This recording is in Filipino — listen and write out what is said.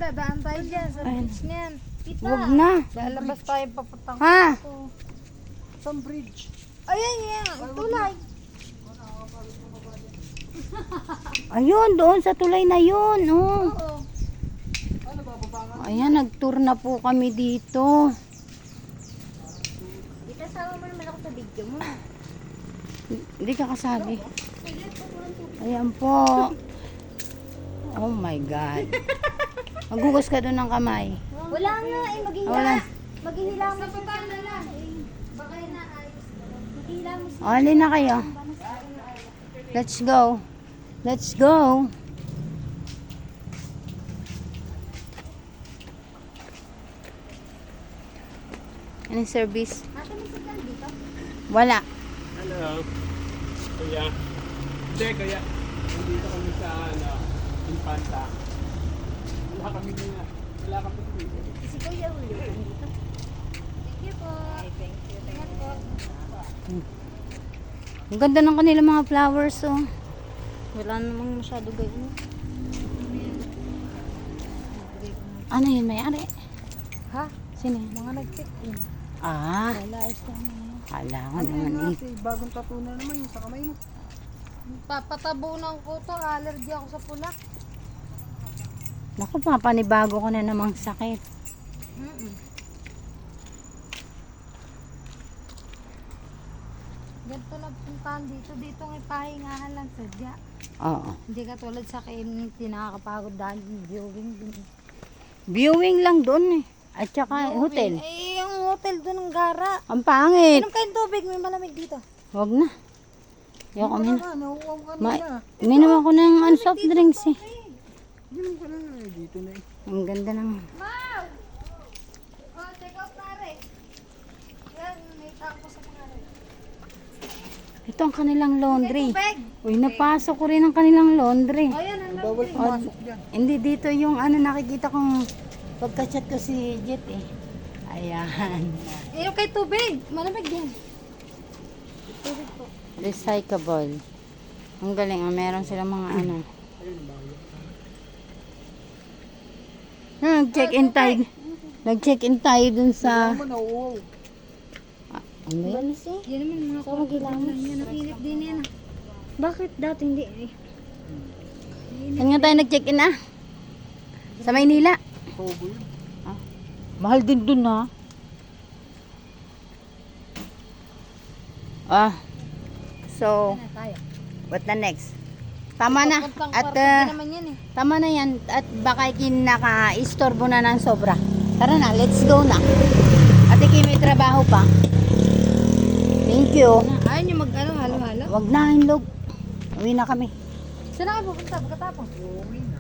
dadaan tayo dyan sa beach na yan. Kita. Wag na. Lalabas tayo papuntang Ha? Some bridge. Ayan yan. Tulay. Ayun, doon sa tulay na yun. Oh. Oo. Ayan, nag-tour na po kami dito. Dito sama mo naman ako sa video mo. Hindi ka kasali. Ayan po. Oh my God. Maghugas ka doon ng kamay. Wala nga eh. Wala. Maghihila mo sa na lang. Baka yun na ayos. Maghihila mo sa Alin na kayo. Let's go. Let's go. Anong service? Ate, may signal dito? Wala. Hello. Kuya. Hindi, kaya. Nandito kami sa, Infanta. Wala kami dito. Wala kami dito. Si Kuya Julio dito. Thank you po. Thank you. Thank you po. Ang ganda ng kanilang mga flowers, oh. Wala namang masyado gayon. Ano yun, may-ari? Ha? Sino yun? Mga nag-check-in. Ah, Wala, ayos lang naman. kala ko naman eh. Bagong tattoo na naman yung sa kamay mo. Papatabunan ko to. Allergy ako sa pula. Naku, papanibago ko na namang sakit. Ganito na puntahan dito. Dito ng pahingahan lang sadya. Oo. Hindi ka tulad sa community nakakapagod dahil yung viewing din. Viewing lang doon eh. At saka hotel. Eh, yung hotel doon ng Gara. Ang pangit. Inom kayong tubig, may malamig dito. Wag na. Ayoko min. Nauuwaw ka Minom ako ng soft drinks eh. Ganun ka na. Dito na eh. Ang ganda ng... Wow! Oh, check out pare. Yan, may tapo sa pangari. Ito ang kanilang laundry. Tubig! Uy, napasok ko rin ang kanilang laundry. Oh, yan, ang Bawal pumasok dyan. Hindi dito yung ano nakikita kong pagka-chat ko si Jet eh. Ayan. inom kayo tubig. Malamig yan. Tubig po. Recyclable. Ang galing. Meron silang mga ano. Nag-check-in tayo. Nag-check-in tayo dun sa... Ano nauuwaw. Ano yan? Yan naman mga Magilamos. yan. Ang init din yan. Bakit dati hindi eh? Saan nga tayo nag-check-in ah? Sa Maynila. Kobo yun. Mahal din dun ha. So, Ano tayo? what the next? Tama na. Papuntang At kwarto din naman yan eh. tama na yan. At baka kinaka-istorbo na ng sobra. Tara na, let's go na. Ate Kim, may trabaho pa. Thank you. Ayaw nyo mag-ano, halo-halo? Wag na, hinlog. Uwi na kami. Saan na kayo pupunta? Pagkatapos? Uuwi na.